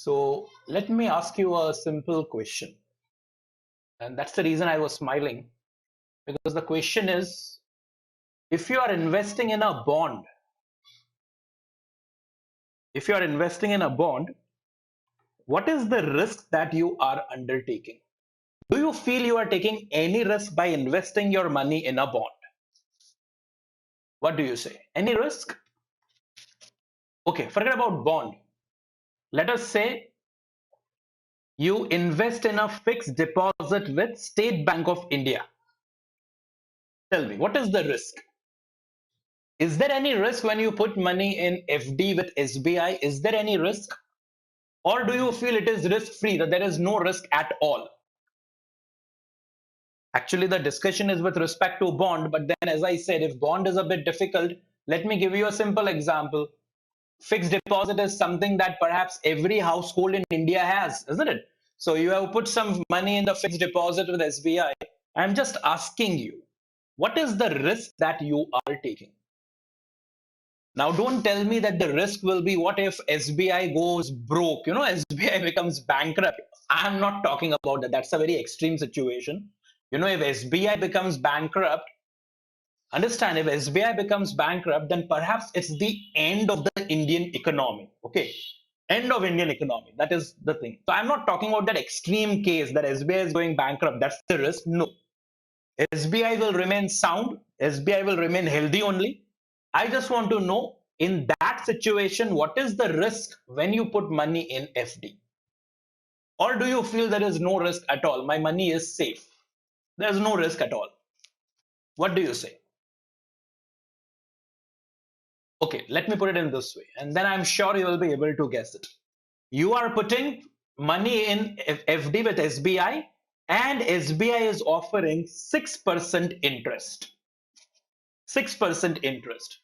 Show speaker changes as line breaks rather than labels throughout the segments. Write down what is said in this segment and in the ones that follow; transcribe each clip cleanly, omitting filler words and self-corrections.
So let me ask you a simple question. And that's the reason I was smiling, because the question is, if you are investing in a bond, if you are investing in a bond, what is the risk that you are undertaking? Do you feel you are taking any risk by investing your money in a bond? What do you say? Any risk? Okay, forget about bond. Let us say you invest in a fixed deposit with State Bank of India. Tell me, what is the risk? Is there any risk when you put money in FD with SBI? Is there any risk? Or do you feel it is risk free, that there is no risk at all? Actually, the discussion is with respect to bond, but then as I said, if bond is a bit difficult, let me give you a simple example. Fixed deposit is something that perhaps every household in India has, isn't it? So you have put some money in the fixed deposit with SBI. I'm just asking you, what is the risk that you are taking? Now, don't tell me that the risk will be what if SBI goes broke, SBI becomes bankrupt. I'm not talking about that. That's a very extreme situation. If SBI becomes bankrupt, understand, if SBI becomes bankrupt, then perhaps it's the end of the Indian economy. Okay. End of Indian economy. That is the thing. So I'm not talking about that extreme case that SBI is going bankrupt. That's the risk. No. SBI will remain sound. SBI will remain healthy only. I just want to know, in that situation, what is the risk when you put money in FD? Or do you feel there is no risk at all? My money is safe. There's no risk at all. What do you say? Okay, let me put it in this way, and then I'm sure you will be able to guess it. You are putting money in FD with SBI, and SBI is offering 6% interest. 6% interest.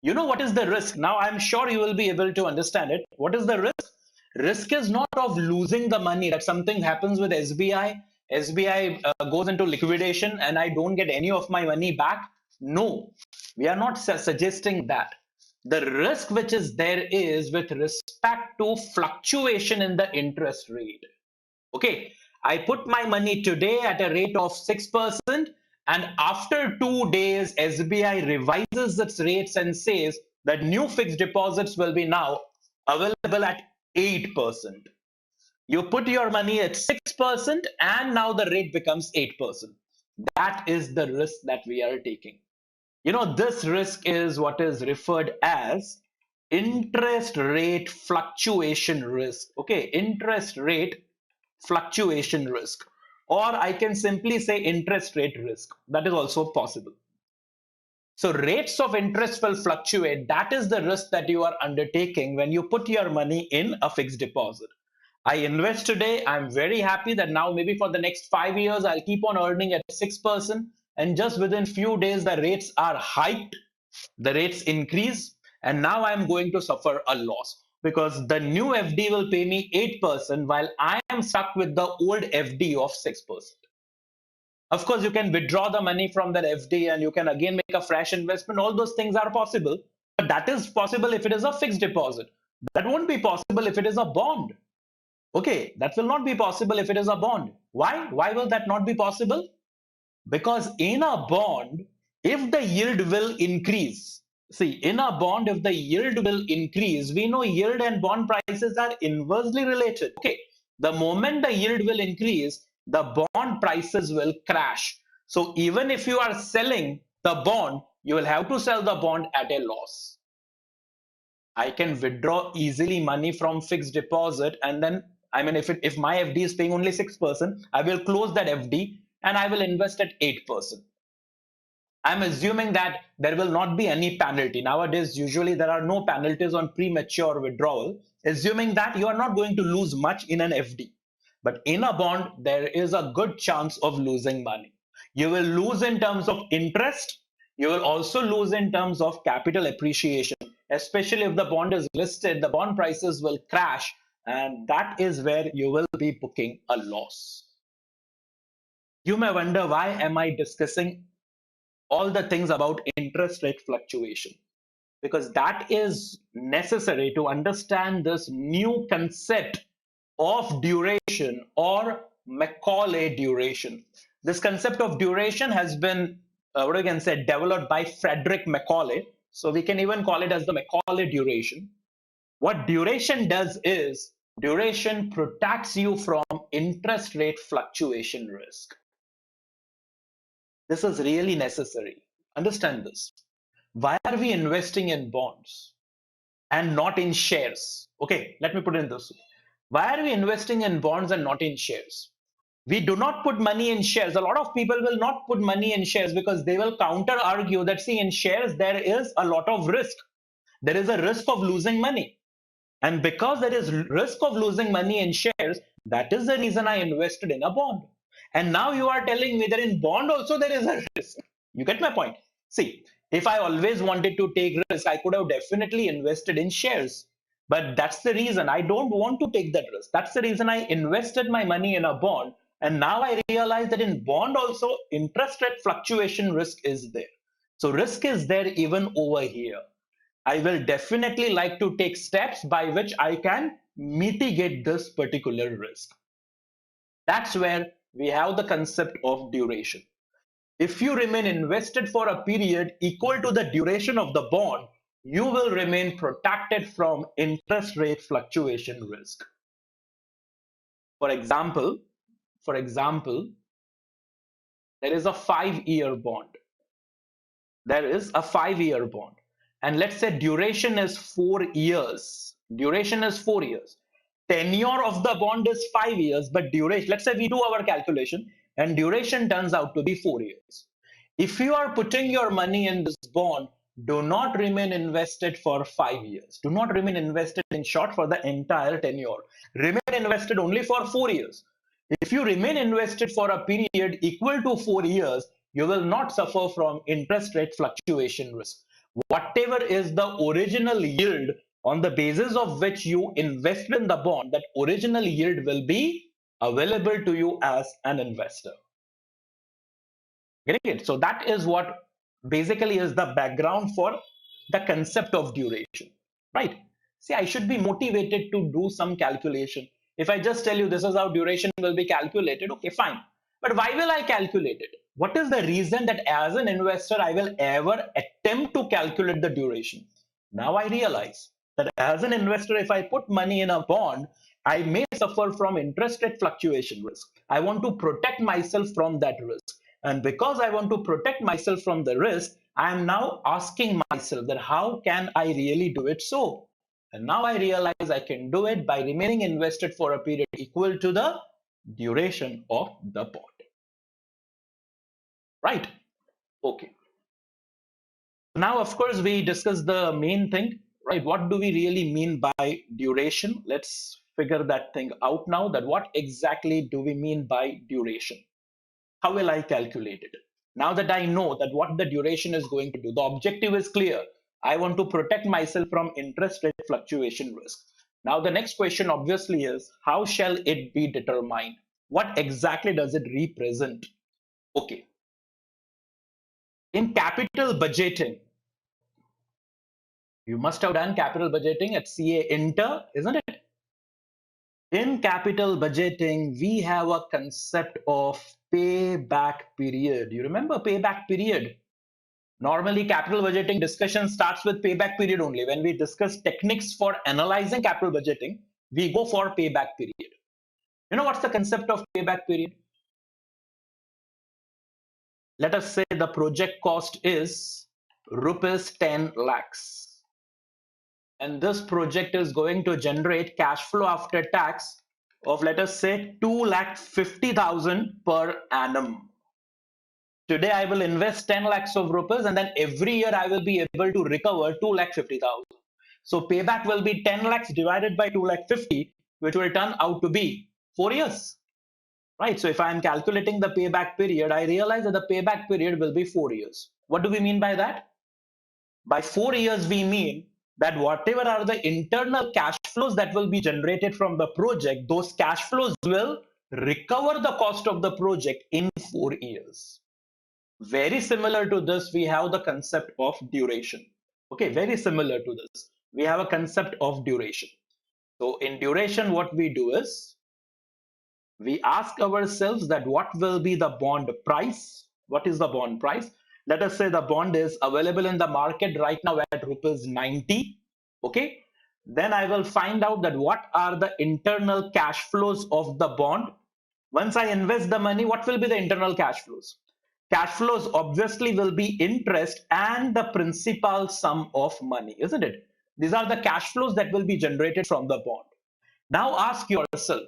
You know what is the risk? Now I'm sure you will be able to understand it. What is the risk? Risk is not of losing the money, that something happens with SBI. SBI goes into liquidation and I don't get any of my money back. No, we are not suggesting that. The risk which is there is with respect to fluctuation in the interest rate. Okay, I put my money today at a rate of 6%, and after 2 days, SBI revises its rates and says that new fixed deposits will be now available at 8%. You put your money at 6%, and now the rate becomes 8%. That is the risk that we are taking. This risk is what is referred as interest rate fluctuation risk. Okay, interest rate fluctuation risk, or I can simply say interest rate risk. That is also possible. So rates of interest will fluctuate. That is the risk that you are undertaking when you put your money in a fixed deposit. I invest today. I'm very happy that now maybe for the next 5 years, I'll keep on earning at 6%. And just within few days, the rates are hiked, the rates increase, and now I'm going to suffer a loss because the new FD will pay me 8% while I am stuck with the old FD of 6%. Of course, you can withdraw the money from that FD and you can again make a fresh investment. All those things are possible, but that is possible if it is a fixed deposit. That won't be possible if it is a bond. Okay, that will not be possible if it is a bond. Why? Why will that not be possible? Because in a bond, if the yield will increase, see, in a bond, if the yield will increase, we know yield and bond prices are inversely related. Okay, the moment the yield will increase, the bond prices will crash. So even if you are selling the bond, you will have to sell the bond at a loss. I can withdraw easily money from fixed deposit, and then if my FD is paying only 6%, I will close that FD and I will invest at 8%. I'm assuming that there will not be any penalty. Nowadays, usually there are no penalties on premature withdrawal, assuming that you are not going to lose much in an FD. But in a bond, there is a good chance of losing money. You will lose in terms of interest. You will also lose in terms of capital appreciation, especially if the bond is listed, the bond prices will crash, and that is where you will be booking a loss. You may wonder, why am I discussing all the things about interest rate fluctuation? Because that is necessary to understand this new concept of duration, or Macaulay duration. This concept of duration has been, what I can say, developed by Frederick Macaulay. So we can even call it as the Macaulay duration. What duration does is, duration protects you from interest rate fluctuation risk. This is really necessary. Understand this. Why are we investing in bonds and not in shares? Okay, let me put it in this way. Why are we investing in bonds and not in shares? We do not put money in shares. A lot of people will not put money in shares because they will counter argue that, see, in shares there is a lot of risk. There is a risk of losing money. And because there is risk of losing money in shares, that is the reason I invested in a bond. And now you are telling me that in bond also there is a risk. You get my point? See, if I always wanted to take risk, I could have definitely invested in shares. But that's the reason I don't want to take that risk. That's the reason I invested my money in a bond. And now I realize that in bond also interest rate fluctuation risk is there. So risk is there even over here. I will definitely like to take steps by which I can mitigate this particular risk. That's where we have the concept of duration. If you remain invested for a period equal to the duration of the bond, you will remain protected from interest rate fluctuation risk. For example, for example, there is a 5-year bond. There is a 5-year bond. And let's say duration is 4 years. Duration is 4 years. Tenure of the bond is 5 years, but duration, let's say we do our calculation and duration turns out to be 4 years. If you are putting your money in this bond, do not remain invested for 5 years. Do not remain invested in short for the entire tenure. Remain invested only for 4 years. If you remain invested for a period equal to 4 years, you will not suffer from interest rate fluctuation risk. Whatever is the original yield on the basis of which you invested in the bond, that original yield will be available to you as an investor. Getting it? So that is what basically is the background for the concept of duration, right? See, I should be motivated to do some calculation. If I just tell you this is how duration will be calculated, okay, fine. But why will I calculate it? What is the reason that as an investor, I will ever attempt to calculate the duration? Now I realize that as an investor, if I put money in a bond, I may suffer from interest rate fluctuation risk. I want to protect myself from that risk. And because I want to protect myself from the risk, I am now asking myself that how can I really do it so? And now I realize I can do it by remaining invested for a period equal to the duration of the bond. Right? Okay. Now, of course, we discuss the main thing, right? What do we really mean by duration? Let's figure that thing out now, that what exactly do we mean by duration? How will I calculate it? Now that I know that what the duration is going to do, the objective is clear. I want to protect myself from interest rate fluctuation risk. Now the next question obviously is, how shall it be determined? What exactly does it represent? Okay. In capital budgeting, you must have done capital budgeting at CA Inter, isn't it? In capital budgeting, we have a concept of payback period. You remember payback period? Normally, capital budgeting discussion starts with payback period only. When we discuss techniques for analyzing capital budgeting, we go for payback period. You know what's the concept of payback period? Let us say the project cost is rupees 10 lakhs. And this project is going to generate cash flow after tax of, let us say, 2,50,000 per annum. Today I will invest 10 lakhs of rupees, and then every year I will be able to recover 2,50,000. So payback will be 10 lakhs divided by 2,50,000, which will turn out to be 4 years. Right? So if I am calculating the payback period, I realize that the payback period will be 4 years. What do we mean by that? By 4 years, we mean that whatever are the internal cash flows that will be generated from the project, those cash flows will recover the cost of the project in 4 years. Very similar to this, we have the concept of duration. Okay, very similar to this. We have a concept of duration. So in duration, what we do is we ask ourselves that what will be the bond price? What is the bond price? Let us say the bond is available in the market right now at rupees 90. Okay. Then I will find out that what are the internal cash flows of the bond. Once I invest the money, what will be the internal cash flows? Cash flows obviously will be interest and the principal sum of money, isn't it? These are the cash flows that will be generated from the bond. Now ask yourself,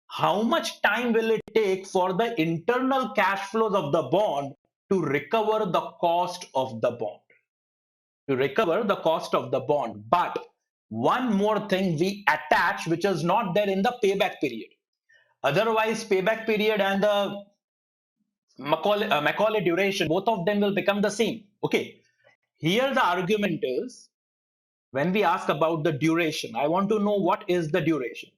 how much time will it take for the internal cash flows of the bond to recover the cost of the bond? To recover the cost of the bond. But one more thing we attach, which is not there in the payback period. Otherwise, payback period and the Macaulay duration, both of them will become the same. Okay. Here the argument is when we ask about the duration, I want to know what is the duration.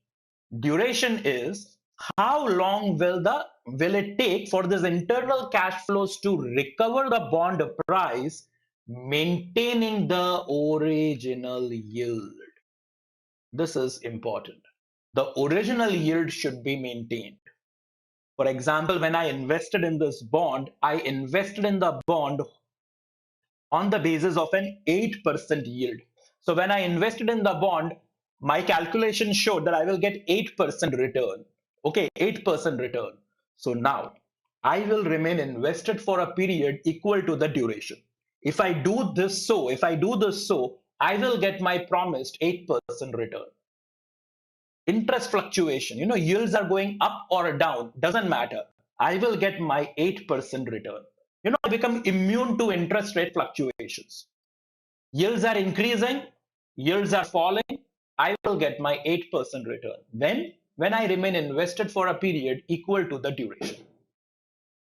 Duration is how long will it take for this internal cash flows to recover the bond price, maintaining the original yield. This is important. The original yield should be maintained. For example, when I invested in this bond, I invested in the bond on the basis of an 8% yield. So when I invested in the bond, my calculation showed that I will get 8% return. Okay, 8% return. So now I will remain invested for a period equal to the duration. If I do this so, I will get my promised 8% return. Interest fluctuation, yields are going up or down, doesn't matter. I will get my 8% return. I become immune to interest rate fluctuations. Yields are increasing, yields are falling, I will get my 8% return. When I remain invested for a period equal to the duration.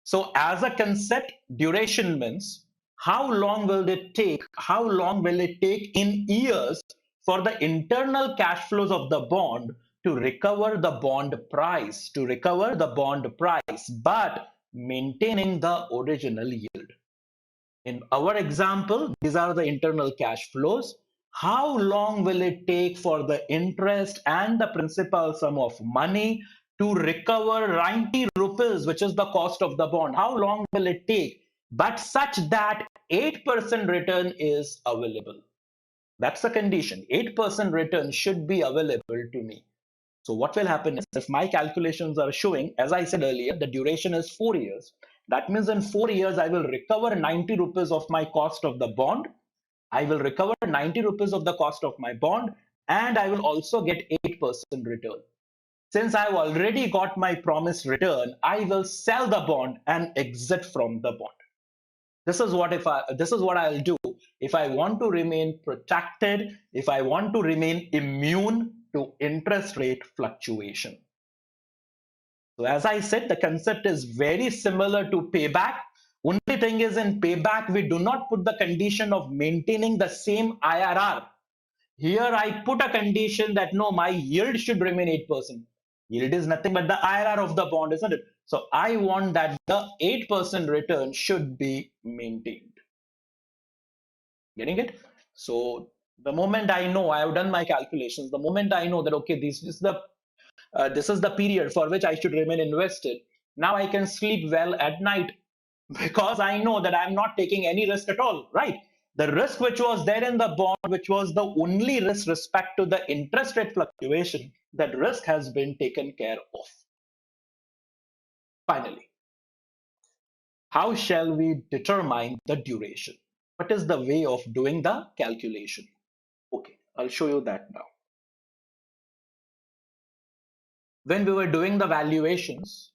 So as a concept, duration means how long will it take in years for the internal cash flows of the bond to recover the bond price, but maintaining the original yield. In our example, these are the internal cash flows. How long will it take for the interest and the principal sum of money to recover 90 rupees, which is the cost of the bond? How long will it take? But such that 8% return is available. That's the condition. 8% return should be available to me. So what will happen is if my calculations are showing, as I said earlier, the duration is 4 years. That means in 4 years, I will recover 90 rupees of my cost of the bond. I will recover 90 rupees of the cost of my bond, and I will also get 8% return. Since I've already got my promised return, I will sell the bond and exit from the bond. This is what I'll do if I want to remain protected, if I want to remain immune to interest rate fluctuation. So as I said, the concept is very similar to payback. Only thing is in payback, we do not put the condition of maintaining the same IRR. Here I put a condition that no, my yield should remain 8%. Yield is nothing but the IRR of the bond, isn't it? So I want that the 8% return should be maintained. Getting it? So the moment I know I have done my calculations, the moment I know that okay, this is the period for which I should remain invested. Now I can sleep well at night because I know that I'm not taking any risk at all, right? The risk which was there in the bond, which was the only risk respect to the interest rate fluctuation, that risk has been taken care of. Finally, how shall we determine the duration? What is the way of doing the calculation? Okay, I'll show you that now. When we were doing the valuations,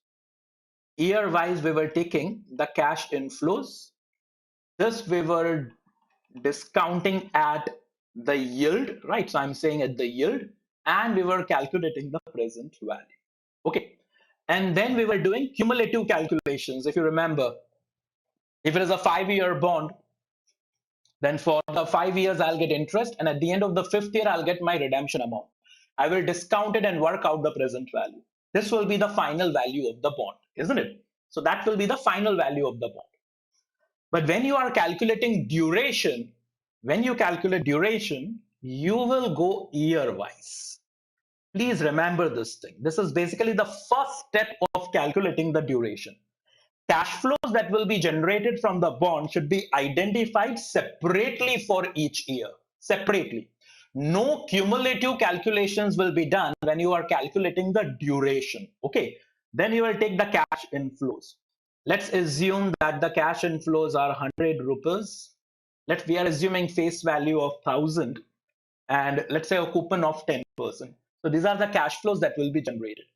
year-wise, we were taking the cash inflows. This we were discounting at the yield, right? So I'm saying at the yield, and we were calculating the present value. Okay. And then we were doing cumulative calculations. If you remember, if it is a 5-year bond, then for the 5 years, I'll get interest. And at the end of the 5th year, I'll get my redemption amount. I will discount it and work out the present value. This will be the final value of the bond, isn't it? So that will be the final value of the bond. But when you are calculating duration, you will go year wise. Please remember this thing. This is basically the first step of calculating the duration. Cash flows that will be generated from the bond should be identified separately for each year. Separately. No cumulative calculations will be done when you are calculating the duration. Okay. Then you will take the cash inflows. Let's assume that the cash inflows are 100 rupees. We are assuming face value of 1000 and let's say a coupon of 10%. So these are the cash flows that will be generated.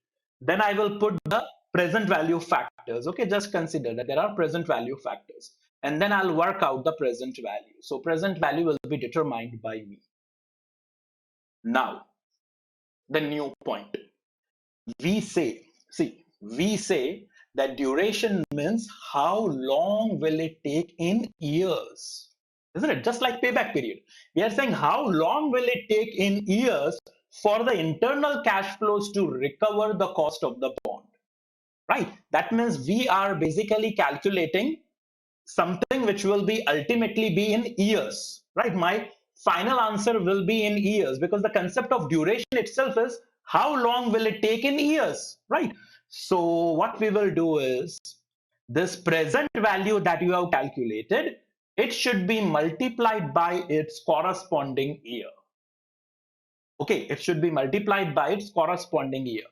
Then I will put the present value factors. Okay, just consider that there are present value factors. And then I'll work out the present value. So present value will be determined by me. Now, the new point. We say that duration means how long will it take in years, isn't it? Just like payback period. We are saying how long will it take in years for the internal cash flows to recover the cost of the bond, right? That means we are basically calculating something which will be ultimately be in years, right? My final answer will be in years because the concept of duration itself is how long will it take in years, right? So what we will do is this present value that you have calculated, it should be multiplied by its corresponding year. Okay, it should be multiplied by its corresponding year.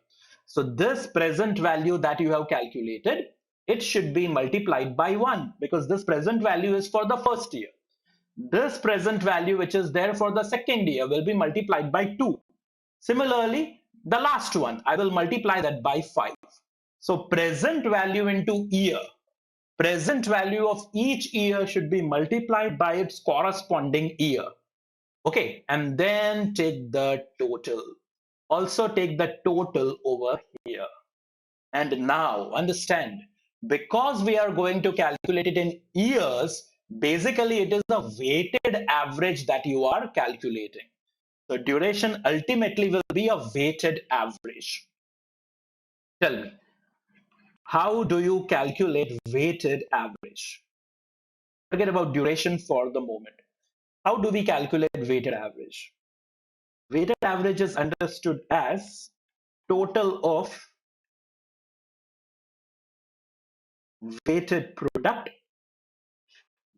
So this present value that you have calculated, it should be multiplied by 1 because this present value is for the first year. This present value which is there for the second year will be multiplied by 2. Similarly, the last one, I will multiply that by 5. So present value into year, present value of each year should be multiplied by its corresponding year. Okay, and then take the total. Also take the total over here. And now understand, because we are going to calculate it in years, basically it is a weighted average that you are calculating. So duration ultimately will be a weighted average. Tell me, how do you calculate weighted average? Forget about duration for the moment. How do we calculate weighted average? Weighted average is understood as total of weighted product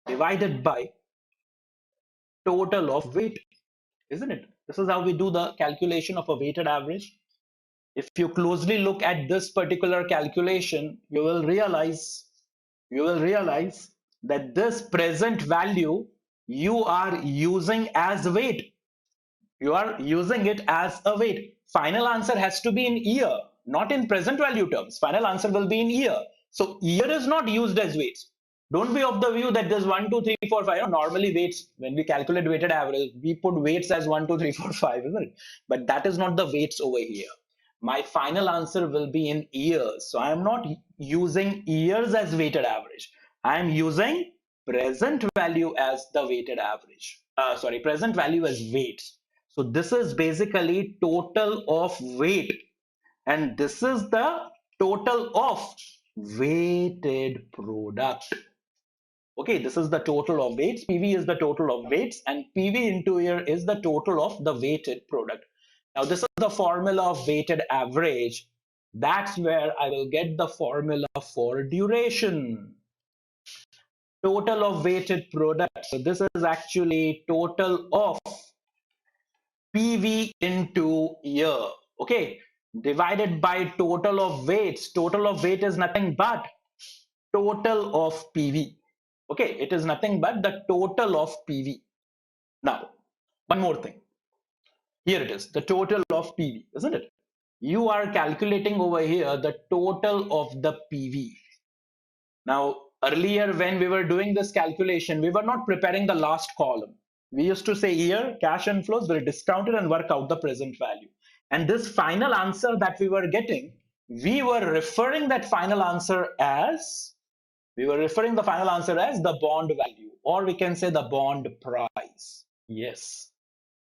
divided by total of weight, isn't it? This is how we do the calculation of a weighted average. If you closely look at this particular calculation, you will realize that this present value you are using as weight. You are using it as a weight. Final answer has to be in year, not in present value terms. Final answer will be in year. So year is not used as weights. Don't be of the view that there's 1, 2, 3, 4, 5. Normally weights, when we calculate weighted average, we put weights as 1, 2, 3, 4, 5, isn't it? But that is not the weights over here. My final answer will be in years. So I am not using years as weighted average. I am using present value as the weighted average. Present value as weights. So this is basically total of weight, and this is the total of weighted product. Okay, this is the total of weights. PV is the total of weights, and PV into here is the total of the weighted product. Now, this is the formula of weighted average. That's where I will get the formula for duration. Total of weighted product. So this is actually total of PV into year. Okay, divided by total of weights. Total of weight is nothing but total of PV. Okay, it is nothing but the total of PV. Now, one more thing. Here it is, the total of PV, isn't it? You are calculating over here the total of the PV. Now, earlier when we were doing this calculation, we were not preparing the last column. We used to say here, cash inflows will discount it and work out the present value. And this final answer that we were getting, we were referring that final answer as the bond value, or we can say the bond price. Yes.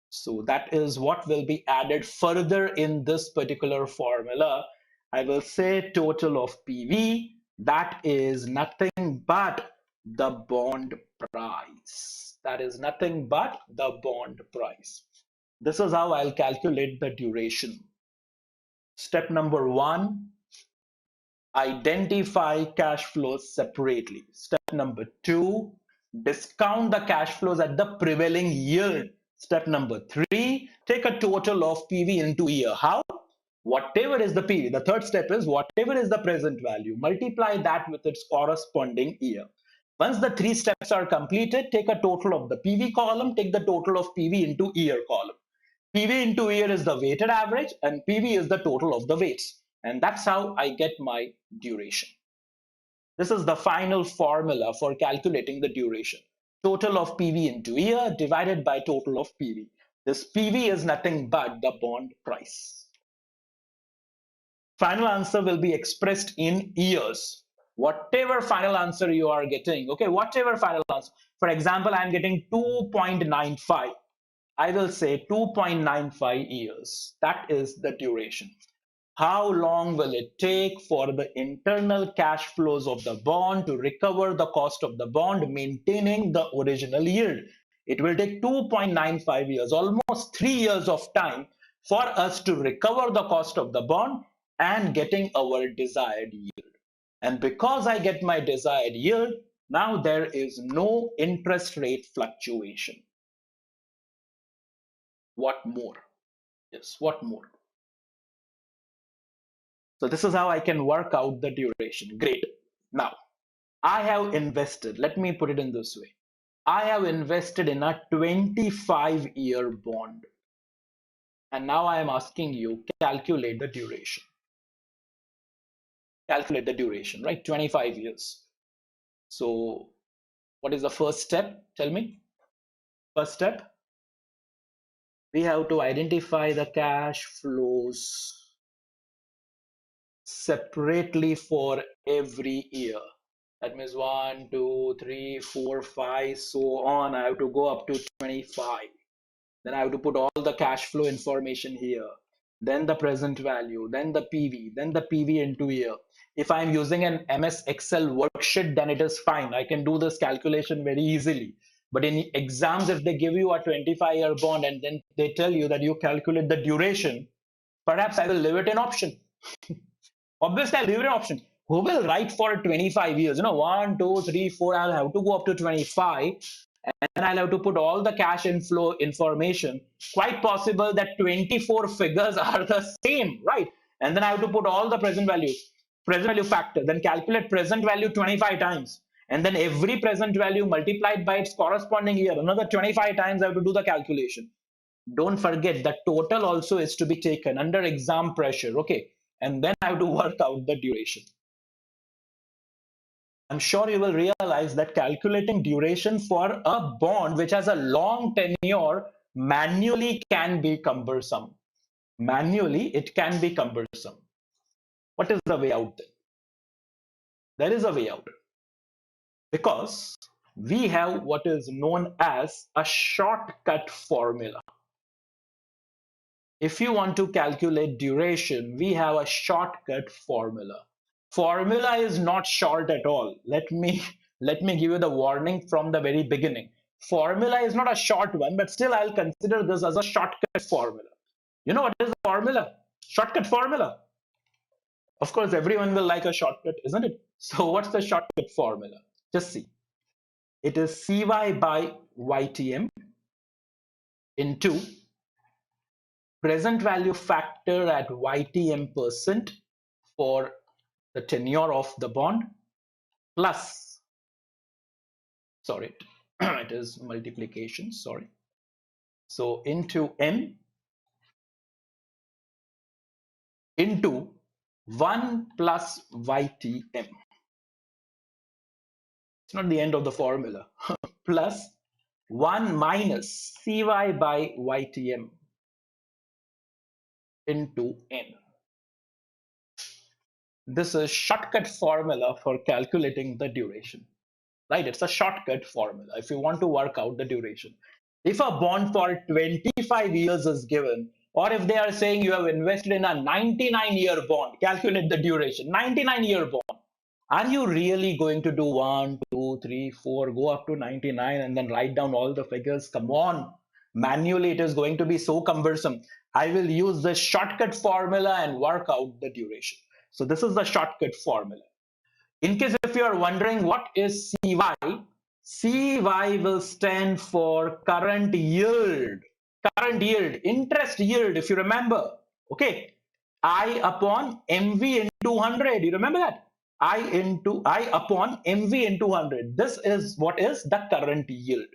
So that is what will be added further in this particular formula. I will say total of PV, that is nothing but the bond price. That is nothing but the bond price. This is how I'll calculate the duration. Step number one, identify cash flows separately. Step number two, discount the cash flows at the prevailing yield. Step number three, take a total of PV into year. How? Whatever is the PV. The third step is whatever is the present value, multiply that with its corresponding year. Once the three steps are completed, take a total of the PV column, take the total of PV into year column. PV into year is the weighted average and PV is the total of the weights. And that's how I get my duration. This is the final formula for calculating the duration. Total of PV into year divided by total of PV. This PV is nothing but the bond price. Final answer will be expressed in years. Whatever final answer you are getting, okay, whatever final answer. For example, I'm getting 2.95. I will say 2.95 years. That is the duration. How long will it take for the internal cash flows of the bond to recover the cost of the bond, maintaining the original yield? It will take 2.95 years, almost 3 years of time for us to recover the cost of the bond and getting our desired yield. And because I get my desired yield, now there is no interest rate fluctuation. What more? Yes, what more? So this is how I can work out the duration. Great. Now, I have invested, let me put it in this way. I have invested in a 25-year bond. And now I am asking you, calculate the duration. Calculate the duration, right? 25 years. So what is the first step? Tell me. First step, we have to identify the cash flows separately for every year. That means 1, 2, 3, 4, 5, so on. I have to go up to 25. Then I have to put all the cash flow information here. Then the present value, then the PV, then the PV into year. If I'm using an MS Excel worksheet, then it is fine. I can do this calculation very easily. But in exams, if they give you a 25-year bond and then they tell you that you calculate the duration, perhaps I will leave it in option. Obviously, I'll leave it an option. Who will write for 25 years? 1, 2, 3, 4. I'll have to go up to 25 and I'll have to put all the cash inflow information. Quite possible that 24 figures are the same, right? And then I have to put all the present value factor, then calculate present value 25 times. And then every present value multiplied by its corresponding year, another 25 times I have to do the calculation. Don't forget that total also is to be taken under exam pressure, okay? And then I have to work out the duration. I'm sure you will realize that calculating duration for a bond which has a long tenure manually can be cumbersome. Manually, it can be cumbersome. What is the way out then? There is a way out. Because we have what is known as a shortcut formula. If you want to calculate duration, we have a shortcut formula. Formula is not short at all. Let me give you the warning from the very beginning. Formula is not a short one, but still I'll consider this as a shortcut formula. You know what is the formula? Shortcut formula. Of course, everyone will like a shortcut, isn't it? So what's the shortcut formula? Just see. It is CY by YTM into present value factor at YTM% for the tenure of the bond plus, sorry, it is multiplication, sorry. So into M into 1 plus YTM. It's not the end of the formula. Plus 1 minus CY by YTM into N. This is shortcut formula for calculating the duration, right? It's a shortcut formula if you want to work out the duration. If a bond for 25 years is given, or if they are saying you have invested in a 99-year bond, calculate the duration. 99-year bond. Are you really going to do 1, 2, 3, 4, go up to 99 and then write down all the figures? Come on. Manually, it is going to be so cumbersome. I will use the shortcut formula and work out the duration. So this is the shortcut formula. In case if you are wondering what is CY, CY will stand for current yield, interest yield, if you remember. Okay, I upon MV into 100. You remember that? I upon MV into 100. This is what is the current yield.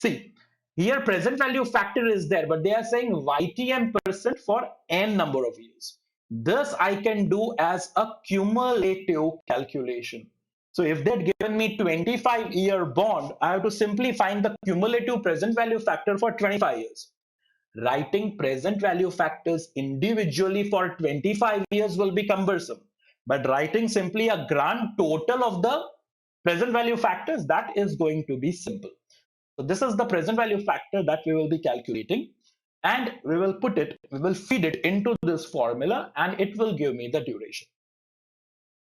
See, here present value factor is there, but they are saying YTM percent for n number of years. This I can do as a cumulative calculation. So if they had given me 25-year bond, I have to simply find the cumulative present value factor for 25 years. Writing present value factors individually for 25 years will be cumbersome, but writing simply a grand total of the present value factors, that is going to be simple. So this is the present value factor that we will be calculating, and we will feed it into this formula, and it will give me the duration.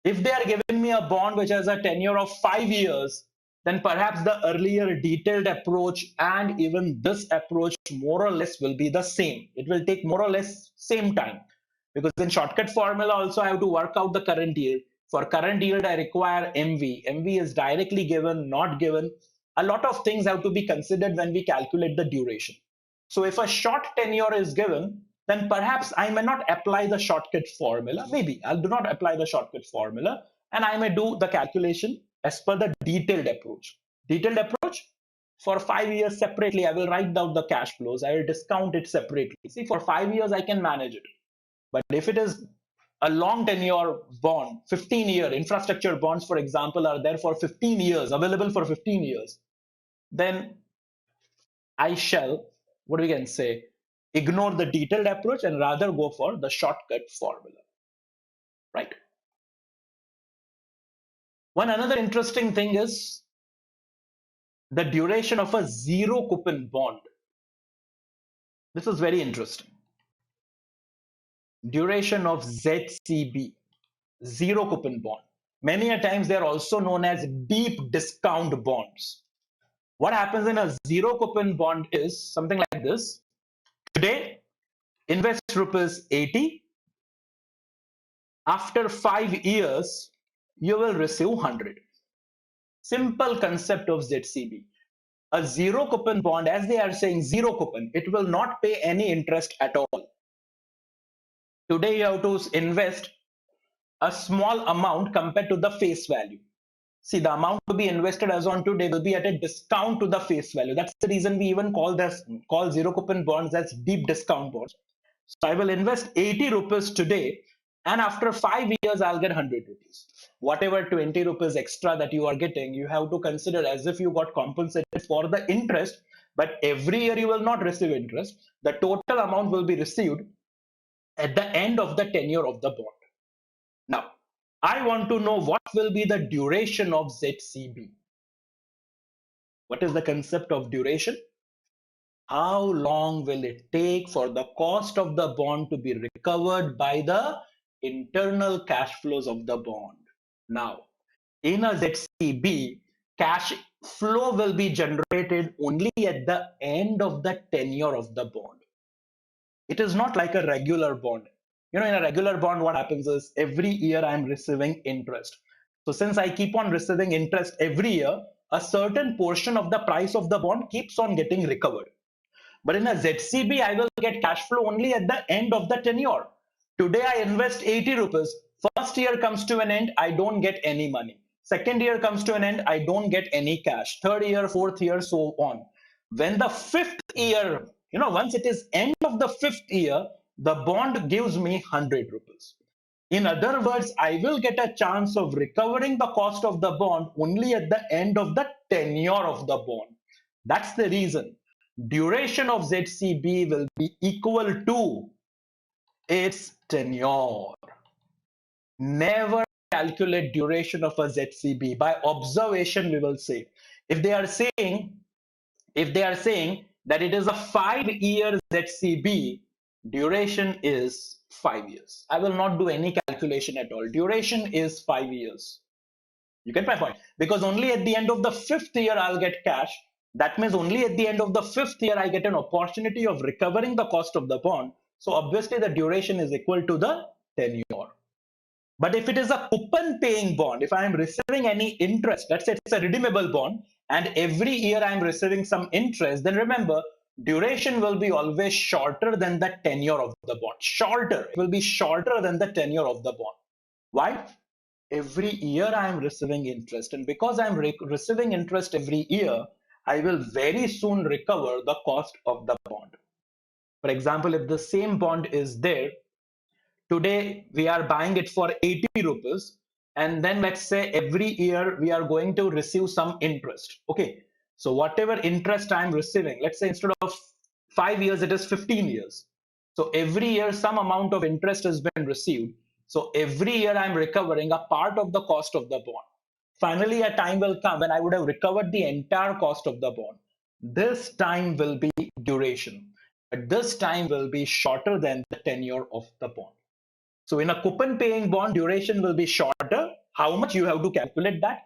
If they are giving me a bond which has a tenure of 5 years, then perhaps the earlier detailed approach and even this approach more or less will be the same. It will take more or less same time, because in shortcut formula also I have to work out the current yield. For current yield, I require MV. MV is directly given, not given. A lot of things have to be considered when we calculate the duration. So if a short tenure is given, then perhaps I may not apply the shortcut formula. Maybe I'll do not apply the shortcut formula, and I may do the calculation as per the detailed approach. Detailed approach, for 5 years separately, I will write down the cash flows. I will discount it separately. See, for 5 years, I can manage it. But if it is a long tenure bond, 15-year infrastructure bonds, for example, are there for 15 years, available for 15 years, then I shall, what we can say, ignore the detailed approach and rather go for the shortcut formula, right? One another interesting thing is the duration of a zero coupon bond. This is very interesting. Duration of ZCB, zero coupon bond. Many a times they are also known as deep discount bonds. What happens in a zero coupon bond is something like this. Today, invest rupees 80. After 5 years, you will receive 100. Simple concept of ZCB. A zero coupon bond, as they are saying zero coupon, it will not pay any interest at all. Today, you have to invest a small amount compared to the face value. See, the amount to be invested as on today will be at a discount to the face value. That's the reason we even call zero coupon bonds as deep discount bonds. So I will invest 80 rupees today, and after 5 years, I'll get 100 rupees. Whatever 20 rupees extra that you are getting, you have to consider as if you got compensated for the interest, but every year you will not receive interest. The total amount will be received at the end of the tenure of the bond. Now, I want to know what will be the duration of ZCB. What is the concept of duration? How long will it take for the cost of the bond to be recovered by the internal cash flows of the bond? Now, in a ZCB, cash flow will be generated only at the end of the tenure of the bond. It is not like a regular bond. In a regular bond, what happens is every year I'm receiving interest. So since I keep on receiving interest every year, a certain portion of the price of the bond keeps on getting recovered. But in a ZCB, I will get cash flow only at the end of the tenure. Today, I invest 80 rupees. First year comes to an end, I don't get any money. Second year comes to an end, I don't get any cash. Third year, fourth year, so on. When the fifth year, once it is end of the fifth year, the bond gives me 100 rupees. In other words, I will get a chance of recovering the cost of the bond only at the end of the tenure of the bond. That's the reason. Duration of ZCB will be equal to its tenure. Never calculate duration of a ZCB. By observation, we will say. If they are saying that it is a 5-year ZCB, duration is 5 years. I will not do any calculation at all. Duration is 5 years. You get my point? Because only at the end of the fifth year I'll get cash. That means only at the end of the fifth year, I get an opportunity of recovering the cost of the bond. So obviously the duration is equal to the tenure. But if it is a coupon paying bond, if I am receiving any interest, let's say it's a redeemable bond, and every year I am receiving some interest, then remember, duration will be always shorter than the tenure of the bond. Shorter. It will be shorter than the tenure of the bond. Why? Every year I am receiving interest, and because I am receiving interest every year, I will very soon recover the cost of the bond. For example, if the same bond is there, today we are buying it for 80 rupees, and then let's say every year we are going to receive some interest. Okay, so whatever interest I'm receiving, let's say instead of 5 years it is 15 years. So every year some amount of interest has been received. So every year I'm recovering a part of the cost of the bond. Finally a time will come when I would have recovered the entire cost of the bond. This time will be duration, but this time will be shorter than the tenure of the bond. So in a coupon paying bond, duration will be shorter. How much you have to calculate that,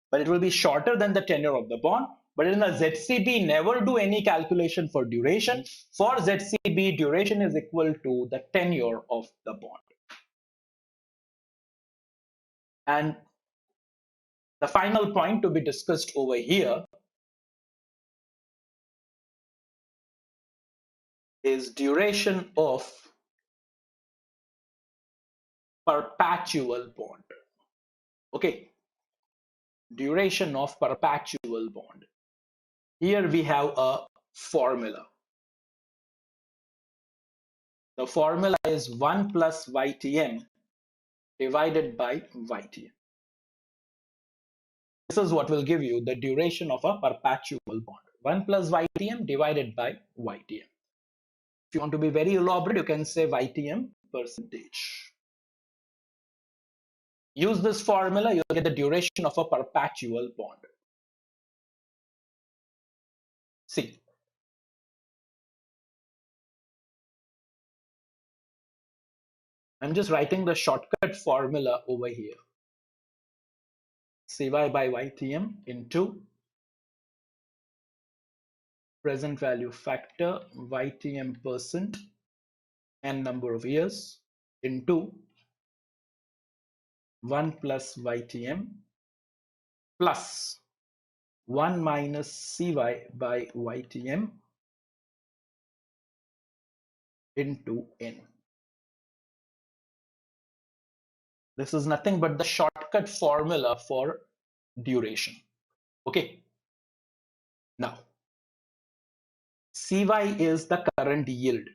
but it will be shorter than the tenure of the bond. But in a ZCB, never do any calculation for duration. For ZCB, duration is equal to the tenure of the bond. And the final point to be discussed over here is duration of perpetual bond. Okay, duration of perpetual bond. Here we have a formula. The formula is 1 plus YTM divided by YTM. This is what will give you the duration of a perpetual bond. 1 plus YTM divided by YTM. If you want to be very elaborate, you can say YTM percentage. Use this formula, you'll get the duration of a perpetual bond. See, I'm just writing the shortcut formula over here. CY by YTM into present value factor YTM percent and number of years into 1 plus YTM plus 1 minus CY by YTM into N. This is nothing but the shortcut formula for duration. Okay. Now, CY is the current yield.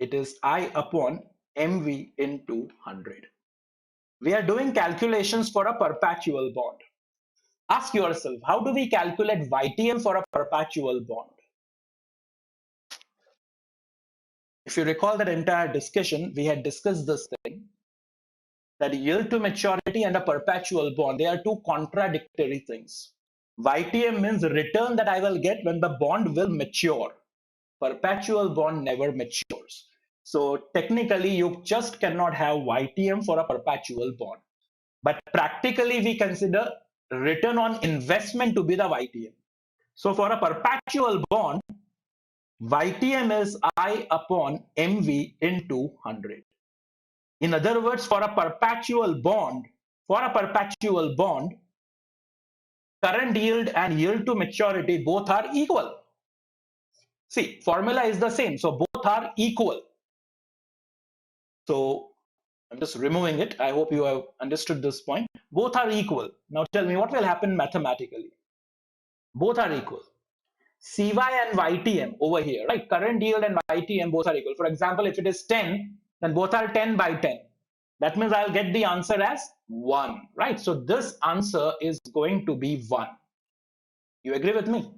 It is I upon MV into 100. We are doing calculations for a perpetual bond. Ask yourself, how do we calculate YTM for a perpetual bond? If you recall that entire discussion, we had discussed this thing, that yield to maturity and a perpetual bond, they are two contradictory things. YTM means return that I will get when the bond will mature. Perpetual bond never matures. So technically, you just cannot have YTM for a perpetual bond. But practically, we consider return on investment to be the YTM. So for a perpetual bond, YTM is I upon MV into 100. In other words, for a perpetual bond, current yield and yield to maturity both are equal. See, formula is the same, so both are equal. So I'm just removing it. I hope you have understood this point. Both are equal. Now tell me what will happen mathematically. Both are equal. CY and YTM over here, right? Current yield and YTM both are equal. For example, if it is 10, then both are 10 by 10. That means I'll get the answer as 1, right? So this answer is going to be 1. You agree with me?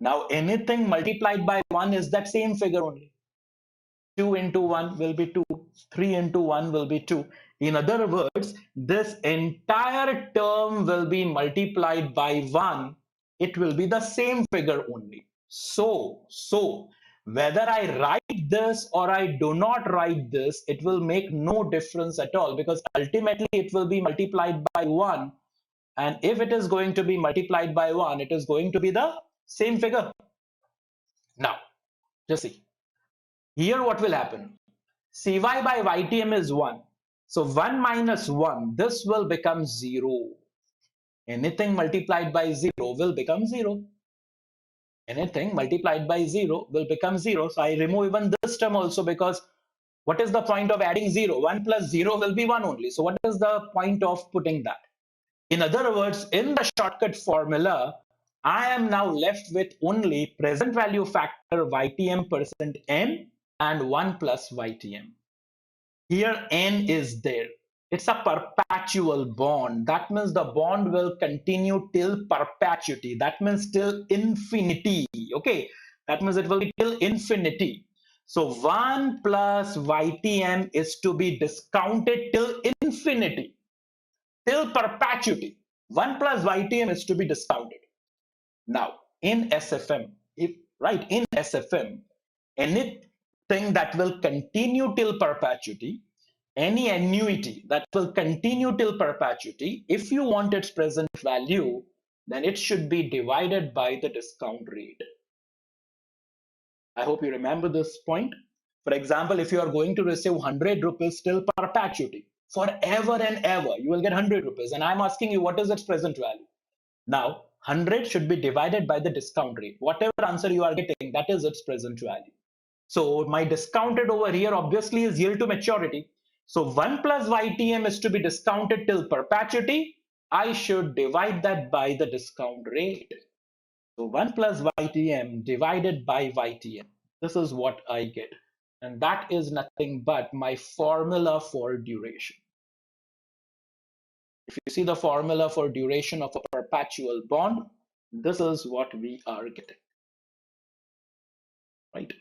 Now anything multiplied by 1 is that same figure only. 2 into 1 will be 2. 3 into 1 will be 2. In other words, this entire term will be multiplied by 1. It will be the same figure only. So whether I write this or I do not write this, it will make no difference at all, because ultimately it will be multiplied by 1. And if it is going to be multiplied by 1, it is going to be the Same figure. Now, just see. Here what will happen? Cy by Ytm is 1. So 1 minus 1, this will become 0. Anything multiplied by 0 will become 0. Anything multiplied by 0 will become 0. So I remove even this term also, because what is the point of adding 0? 1 plus 0 will be 1 only. So what is the point of putting that? In other words, in the shortcut formula, I am now left with only present value factor Ytm percent n and 1 plus Ytm. Here n is there. It's a perpetual bond. That means the bond will continue till perpetuity. That means till infinity. Okay. That means it will be till infinity. So 1 plus Ytm is to be discounted till infinity, till perpetuity. 1 plus Ytm is to be discounted. Now, in SFM, in SFM, anything that will continue till perpetuity, any annuity that will continue till perpetuity, if you want its present value, then it should be divided by the discount rate. I hope you remember this point. For example, if you are going to receive 100 rupees till perpetuity, forever and ever, you will get 100 rupees. And I'm asking you, what is its present value? Now, 100 should be divided by the discount rate. Whatever answer you are getting, that is its present value. So my discounted over here obviously is yield to maturity. So 1 plus Ytm is to be discounted till perpetuity. I should divide that by the discount rate. So 1 plus Ytm divided by Ytm. This is what I get. And that is nothing but my formula for duration. If you see the formula for duration of a perpetual bond, this is what we are getting, right?